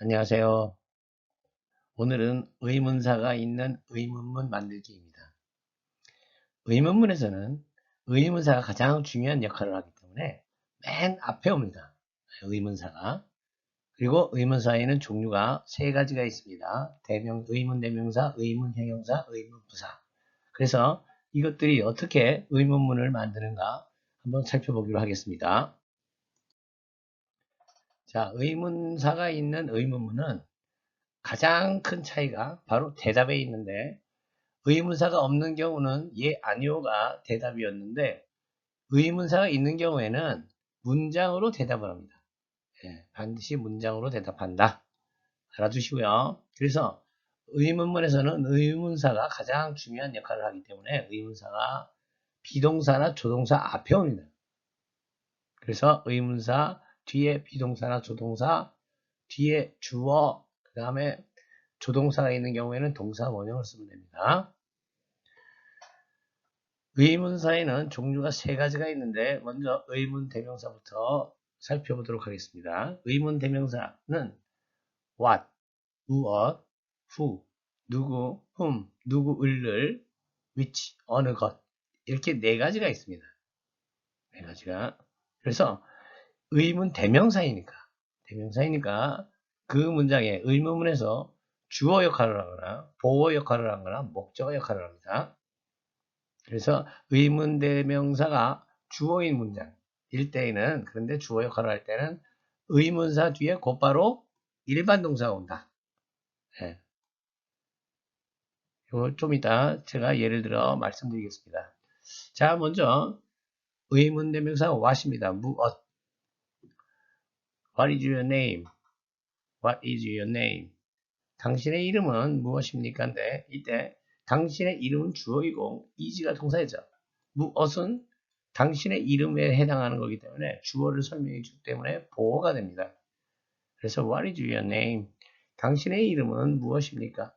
안녕하세요. 오늘은 의문사가 있는 의문문 만들기입니다. 의문문에서는 의문사가 가장 중요한 역할을 하기 때문에 맨 앞에 옵니다. 의문사가. 그리고 의문사에는 종류가 세 가지가 있습니다. 의문대명사, 의문형용사, 의문부사. 그래서 이것들이 어떻게 의문문을 만드는가 한번 살펴보기로 하겠습니다. 자, 의문사가 있는 의문문은 가장 큰 차이가 바로 대답에 있는데, 의문사가 없는 경우는 예, 아니오가 대답이었는데, 의문사가 있는 경우에는 문장으로 대답을 합니다. 예, 반드시 문장으로 대답한다. 알아두시고요. 그래서 의문문에서는 의문사가 가장 중요한 역할을 하기 때문에 의문사가 비동사나 조동사 앞에 옵니다. 그래서 의문사 뒤에 비동사나 조동사, 뒤에 주어, 그 다음에 조동사가 있는 경우에는 동사 원형을 쓰면 됩니다. 의문사에는 종류가 세 가지가 있는데 먼저 의문 대명사부터 살펴보도록 하겠습니다. 의문 대명사는 what, 무엇, who, 누구, whom, 누구를, which, 어느 것 이렇게 네 가지가 있습니다. 네 가지가. 그래서 의문 대명사이니까 그 문장의 의문문에서 주어 역할을 하거나 보어 역할을 하거나 목적어 역할을 합니다. 그래서 의문대명사가 주어인 문장일 때에는, 그런데 주어 역할을 할 때는 의문사 뒤에 곧바로 일반 동사가 온다. 예. 이거 좀 이따 제가 예를 들어 말씀드리겠습니다. 자, 먼저 의문대명사 what입니다. 무엇. What is your name? What is your name? 당신의 이름은 무엇입니까?인데 이때 당신의 이름은 주어이고 is가 동사이죠. 무엇은 당신의 이름에 해당하는 거기 때문에 주어를 설명해 주기 때문에 보어가 됩니다. 그래서 what is your name? 당신의 이름은 무엇입니까?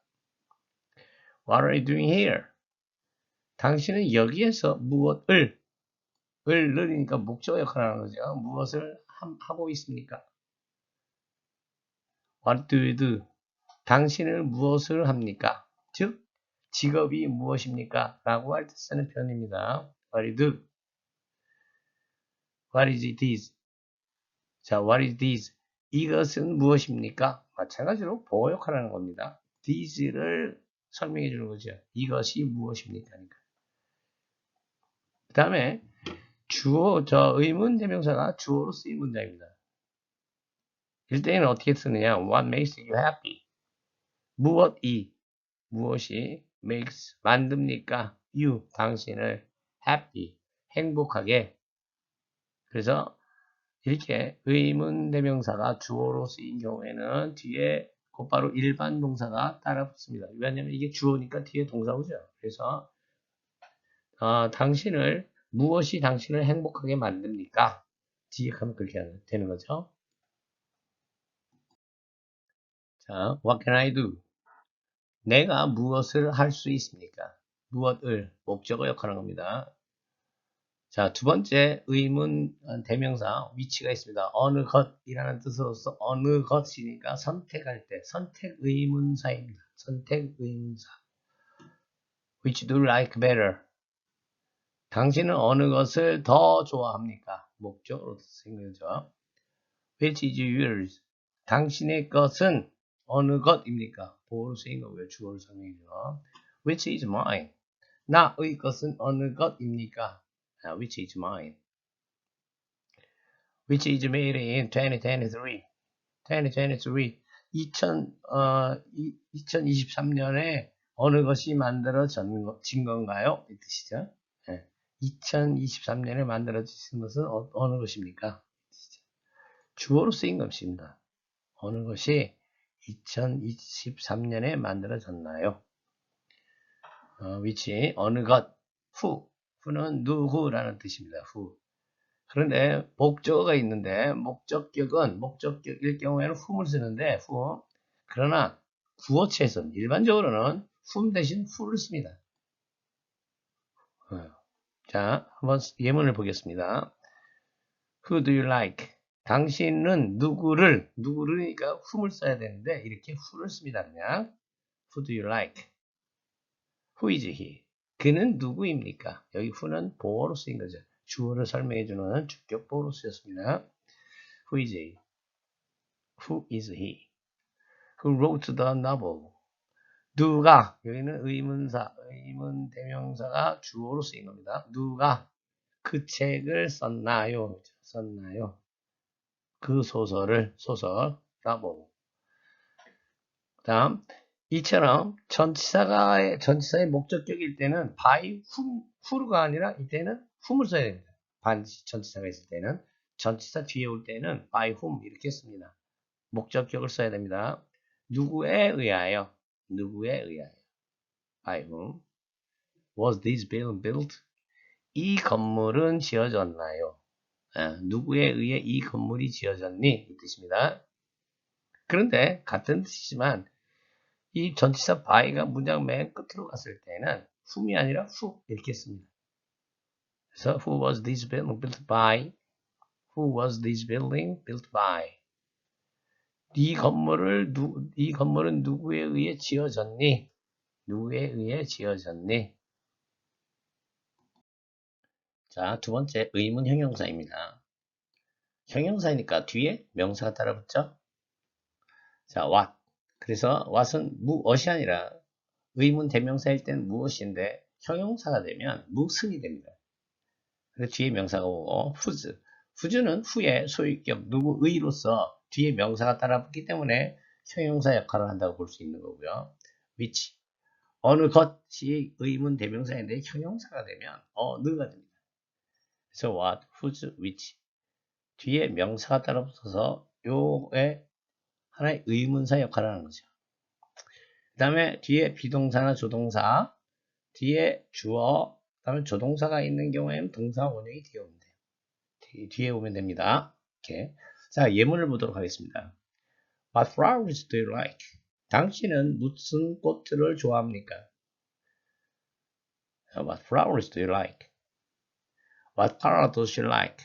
What are you doing here? 당신은 여기에서 무엇을 늘으니까 목적 역할을 하는 거죠. 무엇을 하고 있습니까? What do you do? 당신은 무엇을 합니까? 즉 직업이 무엇입니까? 라고 할 때 쓰는 표현입니다. What do you do? What is this? 자, what is this? 이것은 무엇입니까? 마찬가지로 보호 역할을 하는 겁니다. this를 설명해 주는 거죠. 이것이 무엇입니까? 그 다음에 주어, 의문 대명사가 주어로 쓰인 문장입니다. 이럴 때는 어떻게 쓰느냐? What makes you happy? 무엇이 makes, 만듭니까? you, 당신을 happy, 행복하게. 그래서 이렇게 의문 대명사가 주어로 쓰인 경우에는 뒤에 곧바로 일반 동사가 따라 붙습니다. 왜냐하면 이게 주어니까 뒤에 동사 오죠. 그래서 무엇이 당신을 행복하게 만듭니까? 지역하면 그렇게 되는 거죠. 자, what can I do? 내가 무엇을 할 수 있습니까? 무엇을 목적어 역할하는 겁니다. 자, 두 번째 의문 대명사 위치가 있습니다. 어느 것이라는 뜻으로서 어느 것이니까 선택할 때 선택 의문사입니다. 선택 의문사. Which do you like better? 당신은 어느 것을 더 좋아합니까? 목적으로 쓰인 거죠. Which is yours? 당신의 것은 어느 것입니까? 보호로 쓰인 거고요. 주어로 설명이죠. Which is mine? 나의 것은 어느 것입니까? Which is mine? Which is made in 2023. 2023년에 어느 것이 만들어진 건가요? 이 뜻이죠. 네. 2023년에 만들어진 것은 어느 것입니까? 주어로 쓰인 것입니다. 어느 것이 2023년에 만들어졌나요? which, 어느 것, who는 누구라는 뜻입니다. who. 그런데 목적어가 있는데 목적격일 경우에는 whom을 쓰는데 who. 그러나 구어체에서는 일반적으로는 whom 대신 who를 씁니다. 자, 한번 예문을 보겠습니다. Who do you like? 당신은 누구를니까 whom을 써야 되는데 이렇게 who를 씁니다. 그냥 who do you like? Who is he? 그는 누구입니까? 여기 who는 보어로 쓰인 거죠. 주어를 설명해주는 주격 보어로 쓰였습니다. Who is he? Who is he? Who wrote the novel? 누가, 여기는 의문 대명사가 주어로 쓰인 겁니다. 누가 그 책을 썼나요? 그 소설, novel. 다음, 이처럼 전치사의 목적격일 때는 by who가 아니라 이때는 whom을 써야 됩니다. 반드시 전치사가 있을 때는 전치사 뒤에 올 때는 by whom 이렇게 씁니다. 목적격을 써야 됩니다. 누구에 의하여 by whom was this building built? 이 건물은 지어졌나요? 누구에 의해 이 건물이 지어졌니? 이 뜻입니다. 그런데 같은 뜻이지만 이 전치사 by가 문장 맨 끝으로 갔을 때는 whom이 아니라 who 이렇게 씁니다. 그래서 who was this building built by? Who was this building built by? 이 건물은 누구에 의해 지어졌니? 누구에 의해 지어졌니? 자, 두 번째 의문 형용사입니다. 형용사니까 뒤에 명사가 따라붙죠? 자, what. 그래서 what은 무엇이 아니라 의문 대명사일 때는 무엇인데 형용사가 되면 무슨이 됩니다. 그래서 뒤에 명사가 오고 whose. whose는 후에 소유격 누구의로서 뒤에 명사가 따라붙기 때문에 형용사 역할을 한다고 볼 수 있는 거고요. which. 어느 것이 의문 대명사인데 형용사가 되면 어느가 됩니다. 그래서 what, whose, which. 뒤에 명사가 따라붙어서 요에 하나의 의문사 역할을 하는 거죠. 그 다음에 뒤에 비동사나 조동사, 뒤에 주어, 그 다음에 조동사가 있는 경우에는 동사 원형이 뒤에 오면 돼요. 뒤에 오면 됩니다. 이렇게. 자, 예문을 보도록 하겠습니다. What flowers do you like? 당신은 무슨 꽃들을 좋아합니까? What flowers do you like? What color does she like?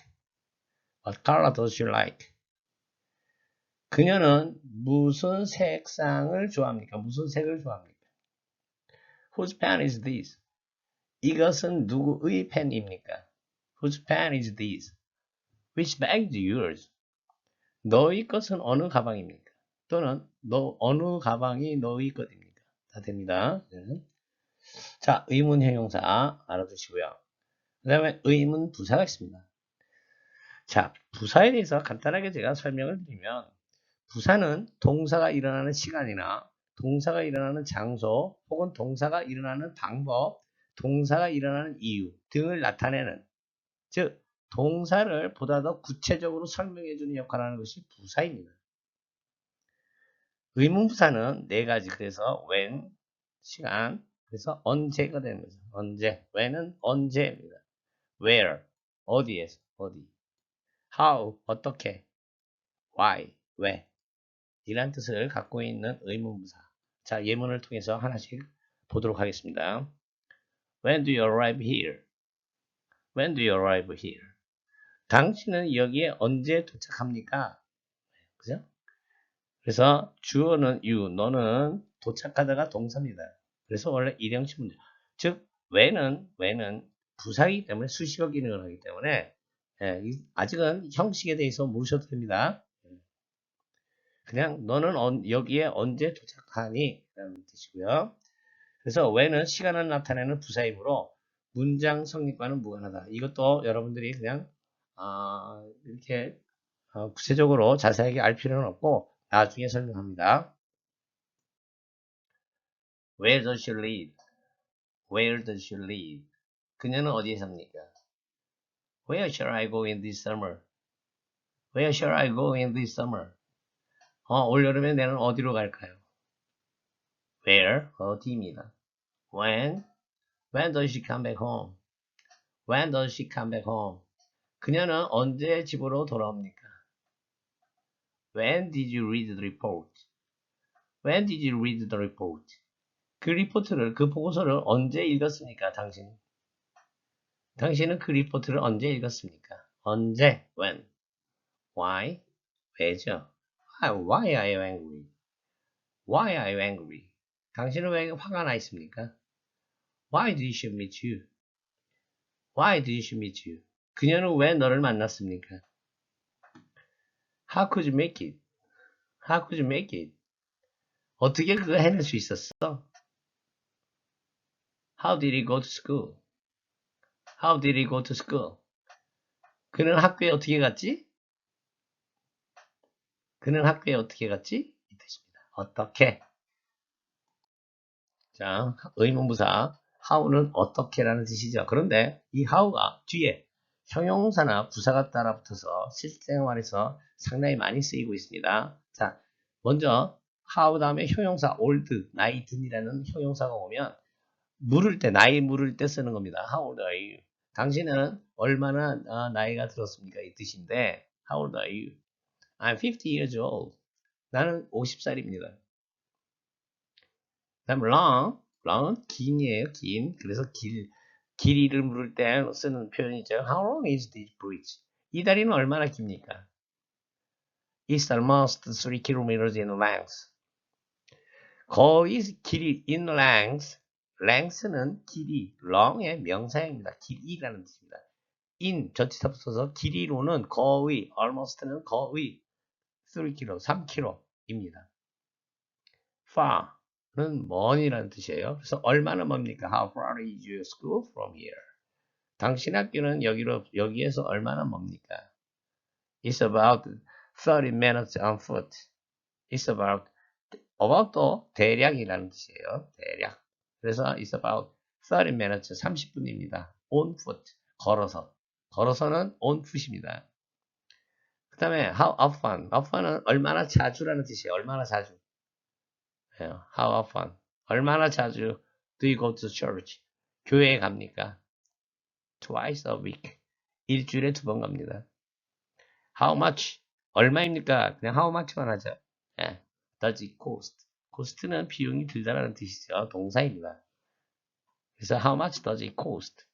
What color does she like? 그녀는 무슨 색상을 좋아합니까? 무슨 색을 좋아합니까? Whose pen is this? 이것은 누구의 펜입니까? Whose pen is this? Which bag is yours? 너의 것은 어느 가방입니까? 또는 어느 가방이 너의 것입니까? 다 됩니다. 자, 의문 형용사 알아두시고요. 그 다음에 의문 부사가 있습니다. 자, 부사에 대해서 간단하게 제가 설명을 드리면 부사는 동사가 일어나는 시간이나 동사가 일어나는 장소 혹은 동사가 일어나는 방법, 동사가 일어나는 이유 등을 나타내는 즉 동사를 보다 더 구체적으로 설명해주는 역할을 하는 것이 부사입니다. 의문부사는 네 가지. 그래서 when, 시간, 그래서 언제가 되는 거죠. 언제, when은 언제입니다. where, 어디에서, 어디. how, 어떻게. why, 왜. 이란 뜻을 갖고 있는 의문부사. 자, 예문을 통해서 하나씩 보도록 하겠습니다. When do you arrive here? When do you arrive here? 당신은 여기에 언제 도착합니까? 그죠? 그래서 주어는 you, 너는 도착하다가 동사입니다. 그래서 원래 일형식 문제. 즉, when은 부사이기 때문에 수식어 기능을 하기 때문에 아직은 형식에 대해서 모르셔도 됩니다. 그냥 너는 여기에 언제 도착하니? 라는 뜻이고요. 그래서 when은 시간을 나타내는 부사이므로 문장 성립과는 무관하다. 이것도 여러분들이 그냥 이렇게 구체적으로 자세하게 알 필요는 없고 나중에 설명합니다. Where does she live? Where does she live? 그녀는 어디에 삽니까? Where shall I go in this summer? Where shall I go in this summer? 올여름에 내는 어디로 갈까요? Where, 어디입니다. When does she come back home? When does she come back home? 그녀는 언제 집으로 돌아옵니까? When did you read the report? When did you read the report? 그 보고서를 언제 읽었습니까, 당신? 당신은 그 리포트를 언제 읽었습니까? 언제, when. Why? 왜죠? Why are you angry? Why are you angry? 당신은 왜 화가 나 있습니까? Why did she meet you? Why did she meet you? 그녀는 왜 너를 만났습니까? How could you make it? How could you make it? 어떻게 그거 해낼 수 있었어? How did he go to school? How did he go to school? 그는 학교에 어떻게 갔지? 그는 학교에 어떻게 갔지? 이 뜻입니다. 어떻게? 자, 의문부사 how는 어떻게라는 뜻이죠. 그런데 이 how가 뒤에 형용사나 부사가 따라붙어서 실생활에서 상당히 많이 쓰이고 있습니다. 자, 먼저 how 다음에 형용사 old, 나이 든이라는 형용사가 오면 물을 때, 나이 물을 때 쓰는 겁니다. How old are you? 당신은 얼마나 나이가 들었습니까? 이 뜻인데 How old are you? I'm 50 years old. 나는 50살입니다. 그다음 long은 긴이에요. 긴. 그래서 길이를 물을 때 쓰는 표현이죠. How long is this bridge? 이 다리는 얼마나 깁니까? It's almost 3 kilometers in length. 거의 길이 in length. length는 길이, long의 명사형입니다. 길이라는 뜻입니다. in 전치사 붙어서 길이로는 거의, almost는 거의 3km, 3km입니다. far는 먼이라는 뜻이에요. 그래서 얼마나 멉니까? How far is your school from here? 당신 학교는 여기에서 얼마나 멉니까? It's about 30 minutes on foot. It's about도 대략이라는 뜻이에요. 대략. 그래서 it's about 30 minutes, 30분입니다. on foot, 걸어서는 on foot입니다. 그 다음에 how often은 얼마나 자주라는 뜻이에요. 얼마나 자주. How often? 얼마나 자주 do you go to church? 교회에 갑니까? Twice a week. 일주일에 2번 갑니다. How much? 얼마입니까? 그냥 how much만 하죠. Does it cost? cost는 비용이 들다라는 뜻이죠. 동사입니다. 그래서 how much does it cost?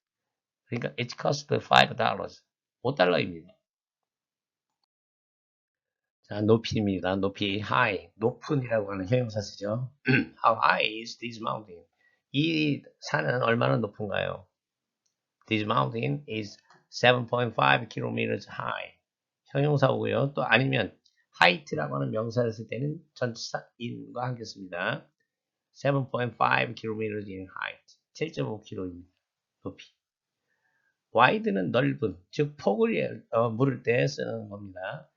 그러니까 it cost $5. $5입니다. 자, 높이입니다. 높이, high, 높은이라고 하는 형용사 쓰죠. How high is this mountain? 이 산은 얼마나 높은가요? This mountain is 7.5 kilometers high. 형용사고요. 또 아니면 height라고 하는 명사를 쓸 때는 전치사 in과 함께 씁니다. 7.5 kilometers in height. 7.5km입니다. 높이. wide는 넓은, 즉 폭을 물을 때 쓰는 겁니다.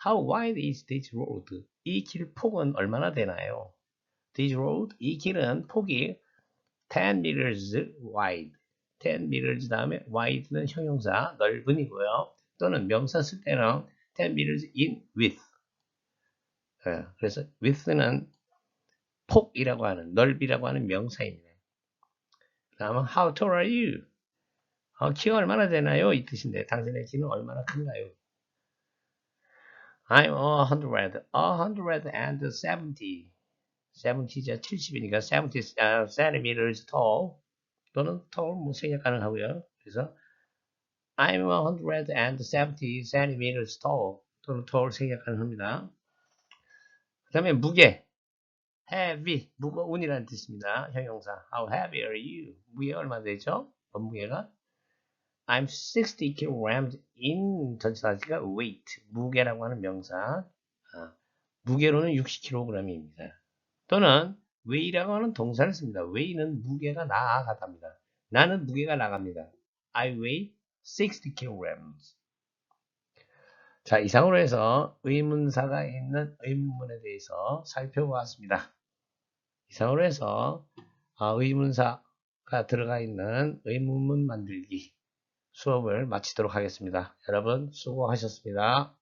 How wide is this road? 이 길 폭은 얼마나 되나요? This road, 이 길은 폭이 10 meters wide. 10 meters 다음에 wide는 형용사, 넓은이고요. 또는 명사 쓸 때는 10 meters in width. 그래서 width는 폭이라고 하는, 넓이라고 하는 명사입니다. 다음은 how tall are you? 키가 얼마나 되나요? 이 뜻인데 당신의 키는 얼마나 큰가요? I'm 170. 70자 70이니까 70 centimeters tall 또는 tall 뭐 생략 가능하고요. 그래서 I'm 170 centimeters tall 또는 tall 생략 가능합니다. 그 다음에 무게 heavy 무거운이라는 뜻입니다. 형용사 How heavy are you? 무게 얼마 되죠? 무게가 I'm 60 kilograms in 전치사가 weight 무게라고 하는 명사 무게로는 60kg입니다. 또는 weigh라고 하는 동사를 씁니다. weigh는 무게가 나아가답니다. 나는 무게가 나갑니다. I weigh 60 kilograms. 자, 이상으로 해서 의문사가 있는 의문문에 대해서 살펴보았습니다. 이상으로 해서 의문사가 들어가 있는 의문문 만들기 수업을 마치도록 하겠습니다. 여러분 수고하셨습니다.